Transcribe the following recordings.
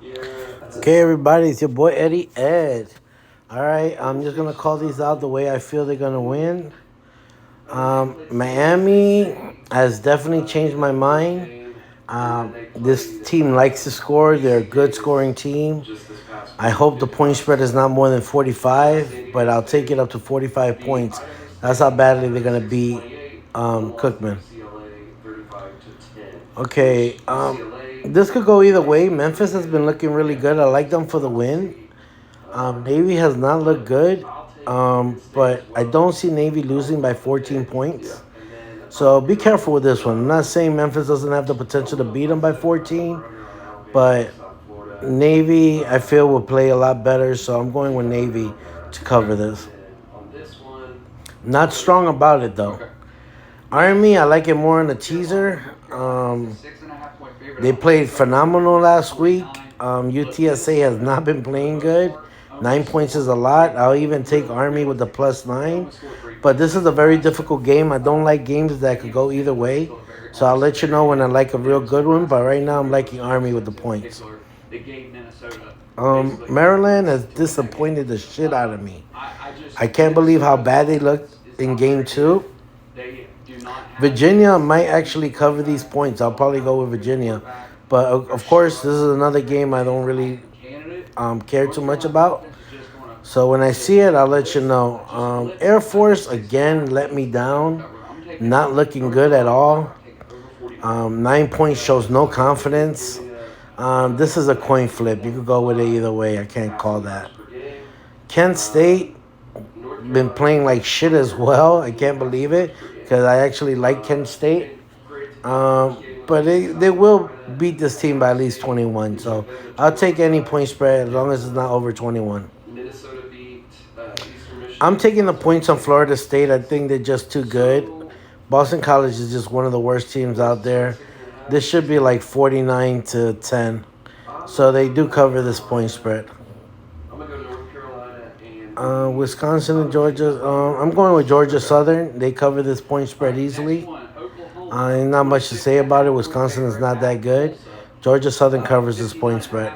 Okay, everybody, it's your boy Eddie Ed. All right, I'm just gonna call these out the way I feel they're gonna win. Miami has definitely changed my mind. This team likes to score. They're a good scoring team. I hope the point spread is not more than 45, but I'll take it up to 45 points. That's how badly they're gonna beat Cookman. Okay, this could go either way. Memphis has been looking really good. I like them for the win. Navy has not looked good, but I don't see Navy losing by 14 points. So be careful with this one. I'm not saying Memphis doesn't have the potential to beat them by 14, but Navy, I feel, will play a lot better. So I'm going with Navy to cover this. Not strong about it, though. Army, I like it more in the teaser. They played phenomenal last week. UTSA has not been playing good. 9 points is a lot. I'll even take Army with the +9. But this is a very difficult game. I don't like games that could go either way. So I'll let you know when I like a real good one. But right now I'm liking Army with the points. Maryland has disappointed the shit out of me. I can't believe how bad they looked in game two. Virginia might actually cover these points. I'll probably go with Virginia. But of course, this is another game I don't really care too much about. So when I see it, I'll let you know. Air Force, again, let me down. Not looking good at all. 9 points shows no confidence. This is a coin flip. You could go with it either way. I can't call that. Kent State been playing like shit as well. I can't believe it because I actually like Kent State. But they will beat this team by at least 21. So I'll take any point spread as long as it's not over 21. I'm taking the points on Florida State. I think they're just too good. Boston College is just one of the worst teams out there. This should be like 49-10. So they do cover this point spread. Wisconsin and Georgia. I'm going with Georgia Southern. They cover this point spread easily. Ain't not much to say about it. Wisconsin is not that good. Georgia Southern covers this point spread.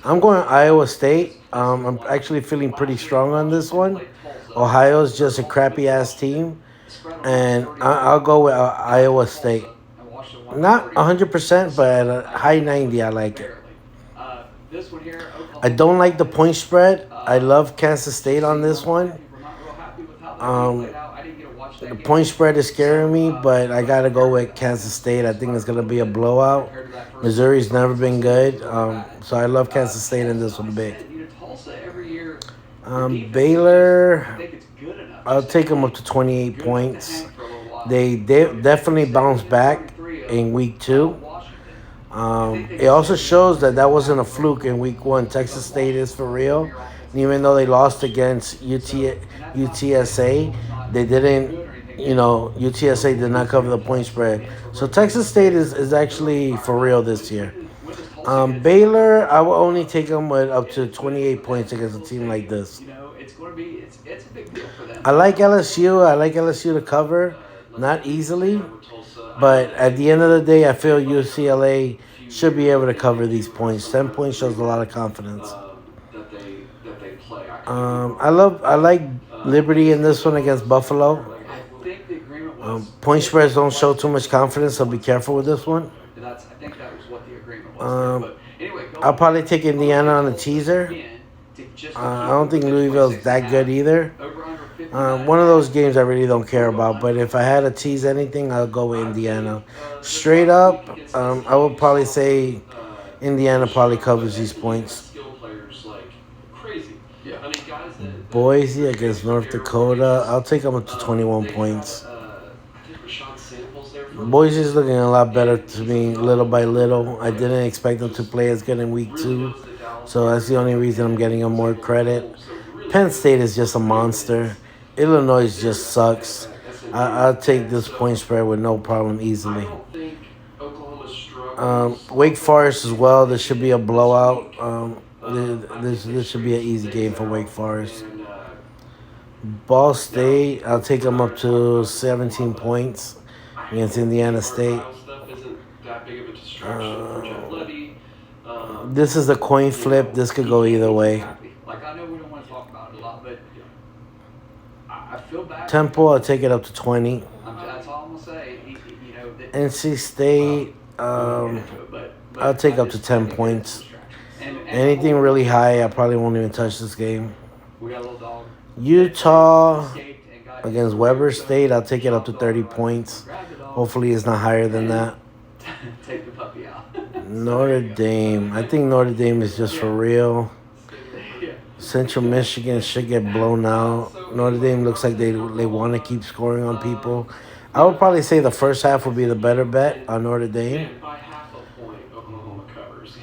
I'm going Iowa State. I'm actually feeling pretty strong on this one. Ohio's just a crappy ass team, and I'll go with Iowa State. Not 100%, but at a high 90, I like it. I don't like the point spread. I love Kansas State on this one. The point spread is scaring me, but I got to go with Kansas State. I think it's going to be a blowout. Missouri's never been good, so I love Kansas State in this one big. Baylor, I'll take them up to 28 points. They definitely bounced back in week two. It also shows that wasn't a fluke in week one. Texas State is for real. And even though they lost against UTSA, they didn't, UTSA did not cover the point spread. So Texas State is actually for real this year. Baylor, I will only take them with up to 28 points against a team like this. I like LSU. I like LSU to cover, not easily. But at the end of the day, I feel UCLA should be able to cover these points. 10 points shows a lot of confidence. I like Liberty in this one against Buffalo. Point spreads don't show too much confidence, so be careful with this one. I'll probably take Indiana on a teaser. I don't think Louisville's that good either. One of those games I really don't care about, but if I had to tease anything, I'll go with Indiana. Straight up, I would probably say Indiana probably covers these points. Boise against North Dakota, I'll take them up to 21 points. Boise's looking a lot better to me, little by little. I didn't expect them to play as good in week two, so that's the only reason I'm getting them more credit. Penn State is just a monster. Illinois just sucks. I'll take this point spread with no problem easily. Wake Forest as well. This should be a blowout. This should be an easy game for Wake Forest. Ball State, I'll take them up to 17 points against Indiana State. This is a coin You flip. know, This could he go can't either be too way. happy. Like I know we don't want to talk about it a lot, but I feel bad for Temple, I'll Temple. take it up to 20. That's all I'm gonna say. You know, NC well, State, we won't get into it, I'll but take up to I 10 think it is a points. distraction. And the Anything whole really high, I probably won't even touch this game. we got a little dog that Utah escaped and got his against career Weber took. State, I'll take it up to Shop dog 30 arrived. We points. grabbed the dog Hopefully, it's not higher than and that. take the puppy out. So there Notre you go. Dame, I think Notre Dame is just for Yeah. real. Yeah. Central Michigan should get blown out. Notre Dame looks like they want to keep scoring on people. I would probably say the first half would be the better bet on Notre Dame. Man, by half a point, Oklahoma covers.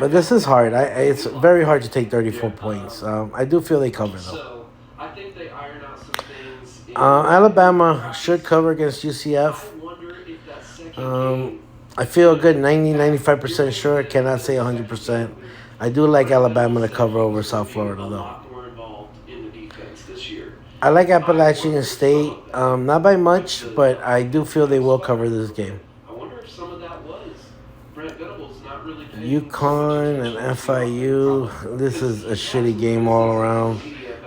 But this is hard. It's very hard to take 34 points. I do feel they cover though. So I think they iron out some things. Alabama should cover against UCF. I wonder if that second Um, I feel a good 90, 95% sure. Cannot say 100%. I do like Alabama to cover over South Florida, though. more involved in the defense this year. I like Appalachian State. Not by much, but I do feel they will cover this game. I wonder if some of that was Brent Venables not really UConn and FIU. This is a shitty game all around.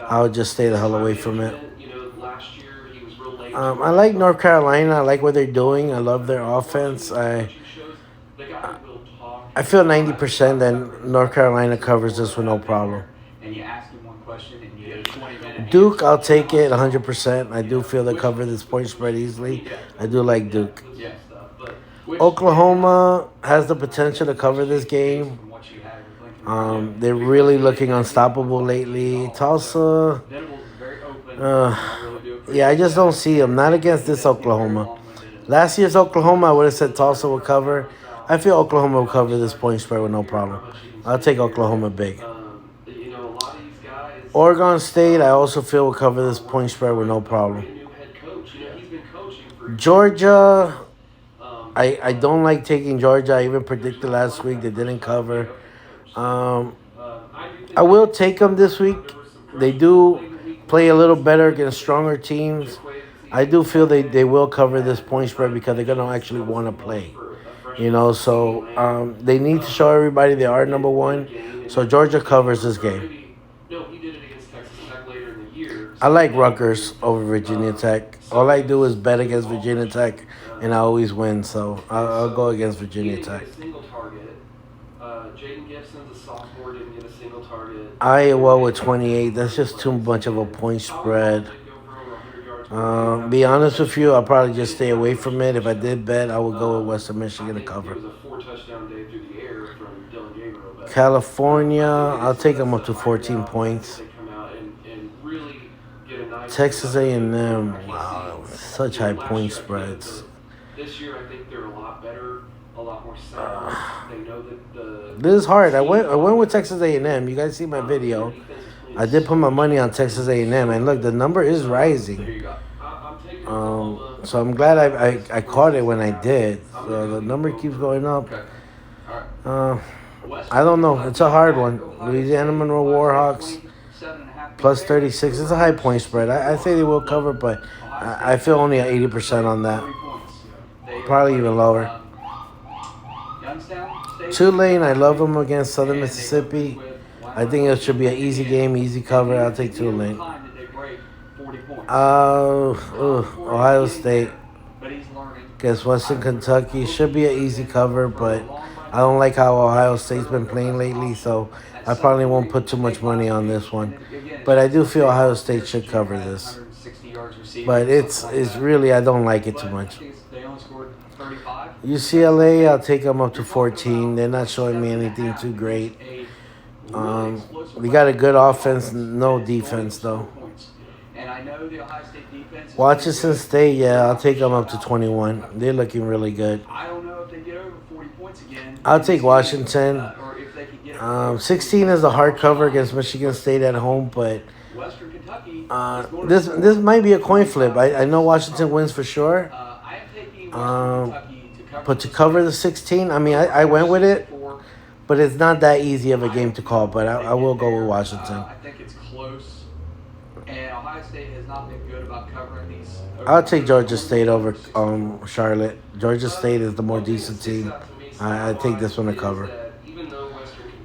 I would just stay the hell away from it. You know, last year he was real late. I like North Carolina. I like what they're doing. I love their offense. I feel 90% that North Carolina covers this with no problem. And you ask him one question and you get a 20-minute Duke, I'll take it 100%. I do feel they cover this point spread easily. I do like Duke. yeah, Oklahoma has the potential to cover this game. They're really looking unstoppable lately. Tulsa, yeah, I just don't see them. Not against this Oklahoma. Last year's Oklahoma, I would have said Tulsa would cover. I feel Oklahoma will cover this point spread with no problem. I'll take Oklahoma big. You know, a lot of these guys. Oregon State, I also feel will cover this point spread with no problem. New head coach. You know, he's been coaching for. Georgia, I don't like taking Georgia. I even predicted last week they didn't cover. I will take them this week. They do play a little better against stronger teams. I do feel they will cover this point spread because they're going to actually want to play. You know, so they need to show everybody they are number one. So Georgia covers this game. No, he did it against Texas Tech later in the year. I like Rutgers over Virginia Tech. All I do is bet against Virginia Tech, and I always win. So I'll go against Virginia Tech. Jaden Gibson's a sophomore, didn't get a single target. Iowa with 28. That's just too much of a point spread. Be honest with you, I'll probably just stay away from it. If I did bet, I would go with Western Michigan to cover. California, I'll take them up to 14 points. Texas A&M, wow, such high point spreads. This year, I think they're a lot better, a lot more sound. They know that the. This is hard. I went with Texas A&M. You guys see my video. I did put my money on Texas A&M, and look, the number is rising. So I'm glad I caught it when I did. So the number keeps going up. I don't know. It's a hard one. Louisiana Monroe Warhawks plus 36. It's a high point spread. I say they will cover, but I feel only at 80% on that. Probably even lower. Tulane, I love them against Southern Mississippi. I think it should be an easy game, easy cover. I'll take Tulane. Ohio State against Western Kentucky should be an easy cover, but I don't like how Ohio State's been playing lately, so I probably won't put too much money on this one. But I do feel Ohio State should cover this. But it's really, I don't like it too much. UCLA, I'll take them up to 14. They're not showing me anything too great. We got a good offense, no defense, though. Washington State, yeah, I'll take them up to 21. They're looking really good. I'll take Washington. 16 is a hard cover against Michigan State at home, but this might be a coin flip. I know Washington wins for sure. But to cover the 16, I mean, I went with it, but it's not that easy of a game to call. But I will go with Washington. I think it's close, and Ohio State has not been good about covering these. I'll take Georgia State over Charlotte. Georgia State is the more decent team. I take this one to cover. Even though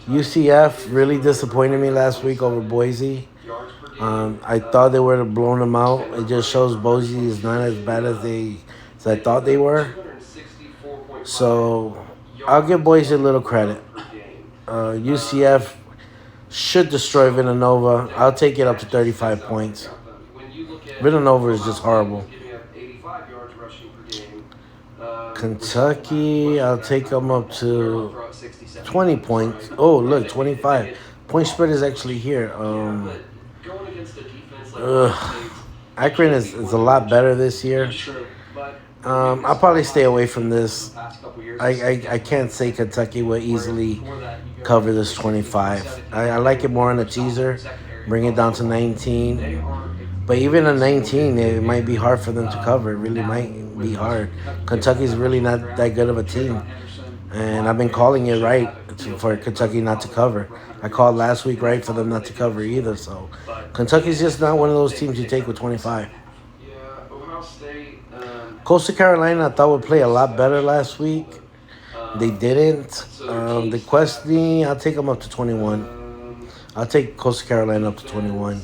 UCF really disappointed me last week over Boise. Yards per game. I thought they would have blown them out. It just shows Boise is not as bad as I thought they were. 264.5 So I'll give Boise a little credit. per game. UCF should destroy Villanova. I'll take it up to 35 points. When you look at Villanova is just horrible. giving up 85 yards rushing per game. Kentucky, I'll take them up to 20 points. Oh, look, 25. Point spread is actually here. Going against a defense like Ugh. Akron is a lot better this year. True, but I'll probably stay away from this. past couple years, I can't say Kentucky will easily cover this 25. I like it more on a teaser. Bring it down to 19. But even a 19, it might be hard for them to cover. It really might be hard. Kentucky's really not that good of a team. And I've been calling it right for Kentucky not to cover. I called last week right for them not to cover either. So Kentucky's just not one of those teams you take with 25. Yeah, Ohio State. Coastal Carolina, I thought would play a lot better last week. They didn't. The Questney, I'll take them up to 21. I'll take Coastal Carolina up to 21.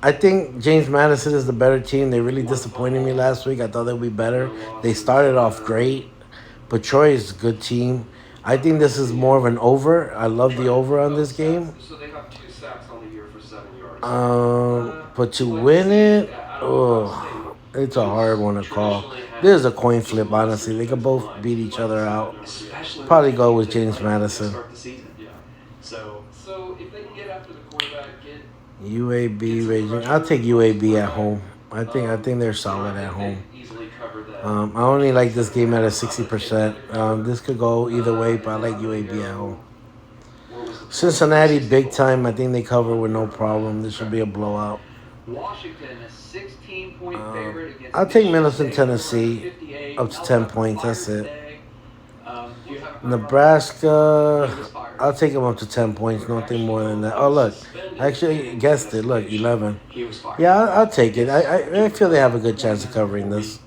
I think James Madison is the better team. They really disappointed me last week. I thought they'd be better. They started off great, but Troy is a good team. I think this is more of an over. I love the over on this game. So they have 2 sacks on the year for 7 yards. But to win it, oh, it's a hard one to call. This is a coin flip, honestly. They could both beat each other out. Probably go with James Madison. Start the season. Yeah. So if they can get after the quarterback, get UAB Raging. I'll take UAB at home. I think they're solid at home. easily cover that. I only like this game at a 60%. This could go either way, but I like UAB at home. Cincinnati, big time. I think they cover with no problem. This should be a blowout. Washington, a 16-point favorite against I'll take Middleton, Tennessee, up to 10 points. That's it. Nebraska, I'll take them up to 10 points. Nothing more than that. Oh, look. I actually guessed it. Look, 11. Yeah, I'll take it. I feel they have a good chance of covering this.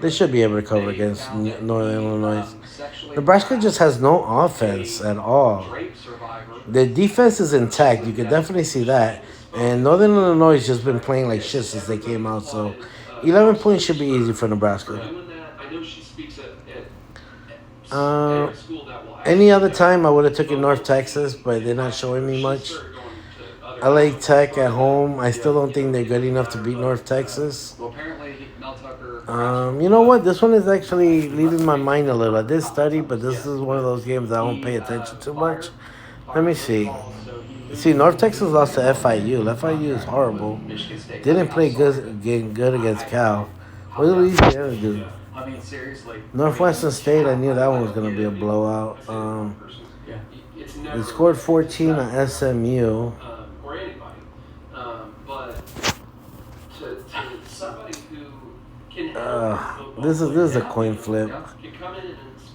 They should be able to cover against Northern Illinois. Nebraska just has no offense at all. The defense is intact. You can definitely see that. And Northern Illinois has just been playing like shit since they came out. So 11 points should be easy for Nebraska. Any other time I would have taken North Texas, but they're not showing me much. I like Tech at home. I still don't think they're good enough to beat North Texas. You know what? This one is actually leaving my mind a little. I did study, but this is one of those games I don't pay attention to much. Let me see. See, North Texas lost to FIU. FIU is horrible. Didn't play good against Cal. What did Louisiana do? I mean, seriously. Northwestern State, I knew that one was going to be a blowout. They scored 14 on SMU. Or anybody. But to somebody who can This is a coin flip.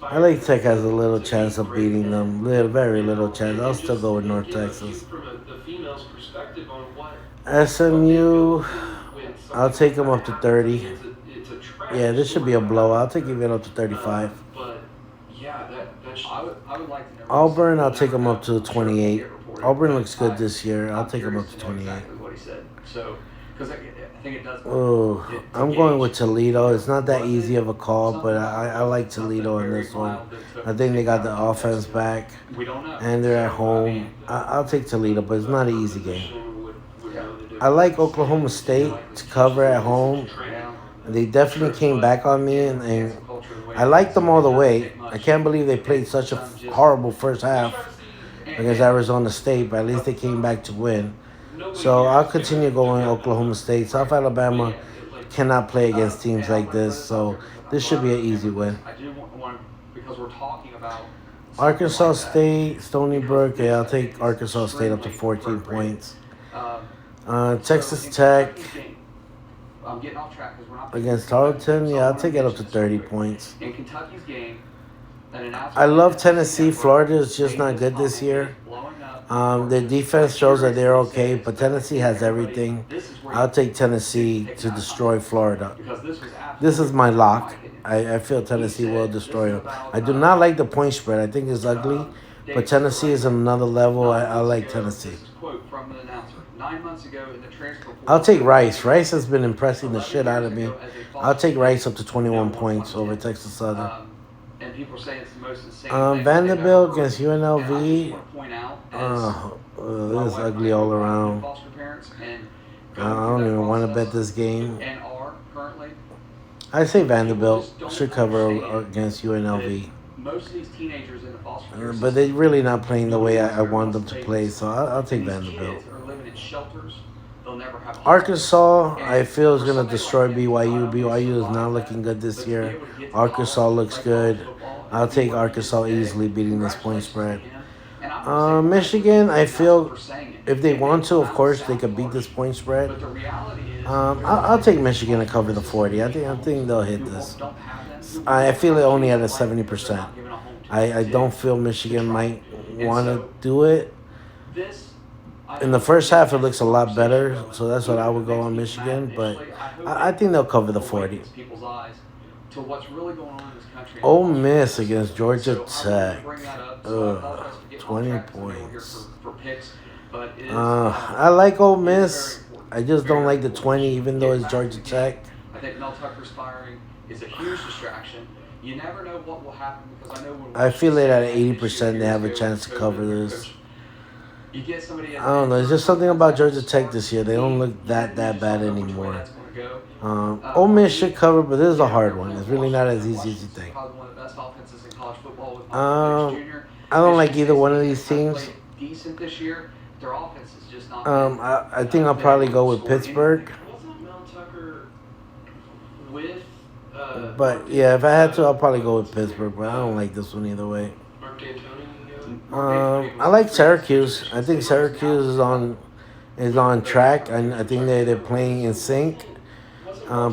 I like Tech has a little chance of beating them. Very little chance. I'll still go with North Texas. SMU, I'll take them up to 30. Yeah, this should be a blowout. I'll take even up to 35. Auburn, I'll take them up to 28. Auburn looks good this year. I'll take them up to 28. Oh, I'm going with Toledo. It's not that easy of a call, but I like Toledo in this one. I think they got the offense back, and they're at home. I'll take Toledo, but it's not an easy game. I like Oklahoma State to cover at home. They definitely came back on me, and I liked them all the way. I can't believe they played such a horrible first half against Arizona State, but at least they came back to win. So I'll continue going Oklahoma State. South Alabama cannot play against teams like this, so this should be an easy win. Arkansas State, Stony Brook, yeah, I'll take Arkansas State up to 14 points. Texas Tech against Tarleton, yeah, I'll take it up to 30 points. I love Tennessee. Florida is just not good this year. Their defense shows that they're okay, but Tennessee has everything. I'll take Tennessee to destroy Florida. This is my lock. I feel Tennessee will destroy them. I do not like the point spread. I think it's ugly, But Tennessee is another level. I like This Tennessee. is a quote from the announcer. 9 months ago in the transfer I'll portal, take Rice. Rice has been impressing the 11 shit out years of me. ago as a I'll foster take Rice up kid, to 21 now points over 110. Texas Southern. And people are saying it's the most insane thing they've Vanderbilt ever heard. against And I just UNLV. want to point out, as This my is wife and ugly I all are around. foster parents and I going through don't that even want to bet process this game. and are currently, I say people Vanderbilt just don't should cover understand against that UNLV. most of these teenagers in the foster care But they're system, really not playing the way I nobody want wants them to take play, this. so I'll take These Vanderbilt. kids are living in shelters. They'll never have a home. Arkansas, I And feel, is for going to somebody destroy like him to not BYU. only BYU is not survive looking that, good this but to be year. able to get to Arkansas college, looks play good. college football, I'll and be take where he is Arkansas today, easily beating this point congratulations to spread. him. And I'm gonna say Michigan, I feel for saying it. if they It want may to, come of out course, sound they could beat harsh, this point spread. but the reality is, I'll take Michigan to cover the 40. I think they'll hit this. I feel it only at a 70%. I don't feel Michigan might want to do it. In the first half, it looks a lot better, so that's what I would go on Michigan. But I think they'll cover the 40. To what's really going on in this country. Ole Miss against Georgia So I wanted to Tech. bring that up. So I apologize for getting 20 off track 'cause I know we're here points. for picks, but it is, I like Ole Miss. I just don't like the 20, even though it's Georgia Tech. I think Mel Tucker's firing is a huge distraction. You never know what will happen because I know when I feel it at Washington 80% they have a years chance to ago, cover COVID, this. you get somebody I don't know. It's just something about Georgia Tech this year. They don't look that bad anymore. Ole Miss should cover, but this is a hard one. It's really not as easy as you think. I don't like either one of these teams. Decent this year. Their offense is just not. I think I'll probably go with Pittsburgh. Wasn't Mel Tucker with? But yeah, if I had to, I'll probably go with Pittsburgh. But I don't like this one either way. Mark D'Antoni. I like Syracuse. I think Syracuse is on track. I think they're playing in sync.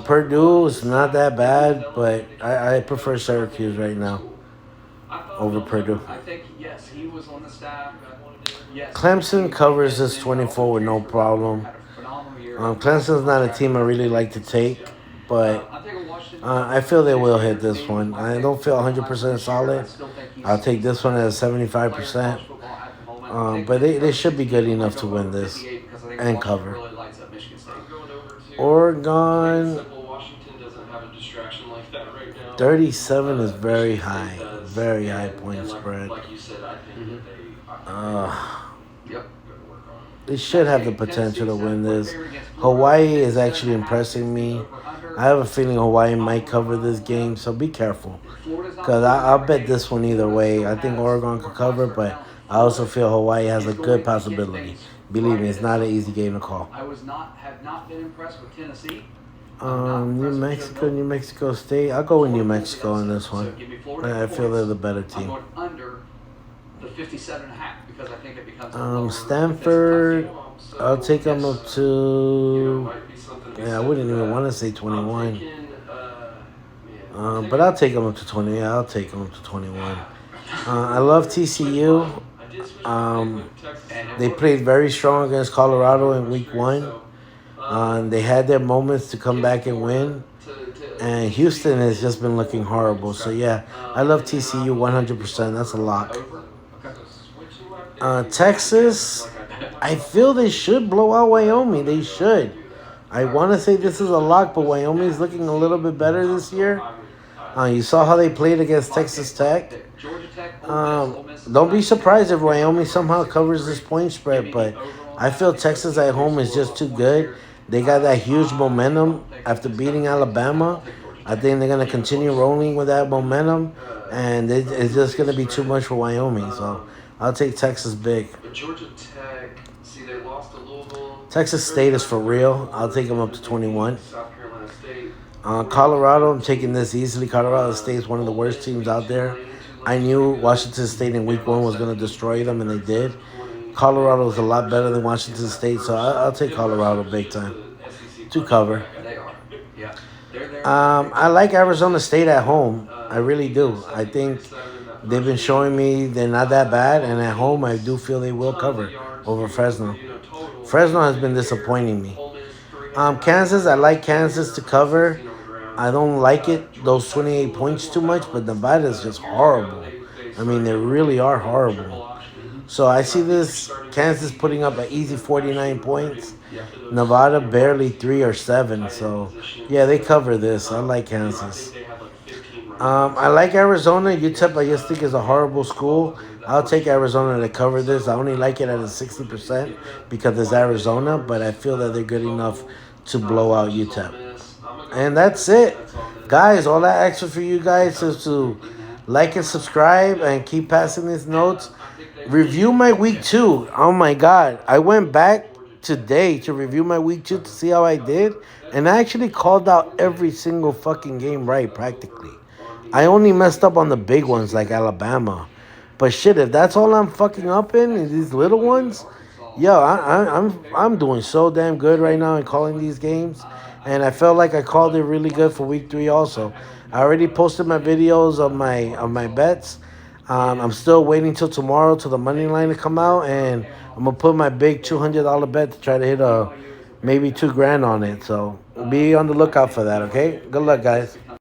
Purdue is not that bad, but I prefer Syracuse right now over Purdue. I think yes, he was on the staff. Yes, Clemson covers this 24 with no problem. Clemson's not a team I really like to take, but I feel they will hit this one. I don't feel 100% solid. I'll take this one at 75%. But they should be good enough to win this and cover. Oregon, 37 is very high point spread. They should have the potential to win this. Hawaii is actually impressing me. I have a feeling Hawaii might cover this game, so be careful. Because I'll bet this one either way. I think Oregon could cover, but I also feel Hawaii has a good possibility. Believe me, it's not an easy game to call. Have not been impressed with Tennessee. New Mexico State. I'll go with New Mexico in this one. I feel they're the better I'm team. going under the 57.5 because I think it becomes Stanford, I'll take them up to. Yeah, I wouldn't even want to say 21. But I'll take them up to 20. Yeah, I'll take them up to 21. I love TCU. They played very strong against Colorado in week 1. They had their moments to come back and win. And Houston has just been looking horrible. So, yeah, I love TCU 100%. That's a lock. Texas, I feel they should blow out Wyoming. They should. I want to say this is a lock, but Wyoming's looking a little bit better this year. You saw how they played against Texas Tech. Don't be surprised if Wyoming somehow covers this point spread, but I feel Texas at home is just too good. They got that huge momentum after beating Alabama. I think they're going to continue rolling with that momentum, and it's just going to be too much for Wyoming. So I'll take Texas big. Georgia Tech, see, they lost to Louisville. Texas State is for real. I'll take them up to 21. South Carolina State. Colorado, I'm taking this easily. Colorado State is one of the worst teams out there. I knew Washington State in week 1 was going to destroy them, and they did. Colorado is a lot better than Washington State, so I'll take Colorado big time to cover. They are. Yeah. I like Arizona State at home. I really do. I think they've been showing me they're not that bad, and at home I do feel they will cover over Fresno. Fresno has been disappointing me. Kansas, I like Kansas to cover. I don't like it, those 28 points too much, but Nevada is just horrible. I mean, they really are horrible. So I see this Kansas putting up an easy 49 points. Nevada barely 3 or 7. So yeah, they cover this. I like Kansas. I like Arizona. UTEP I just think is a horrible school. I'll take Arizona to cover this. I only like it at a 60% because it's Arizona, but I feel that they're good enough to blow out UTEP. And that's it. Guys, all I ask for you guys is to like and subscribe and keep passing these notes. Review my week 2. Oh my god. I went back today to review my week 2 to see how I did. And I actually called out every single fucking game right, practically. I only messed up on the big ones like Alabama. But shit, if that's all I'm fucking up in these little ones, yo, I'm doing so damn good right now in calling these games, and I felt like I called it really good for week 3 also. I already posted my videos of my bets. I'm still waiting till tomorrow till the money line to come out, and I'm gonna put my big $200 bet to try to hit maybe 2 grand on it. So be on the lookout for that. Okay, good luck, guys.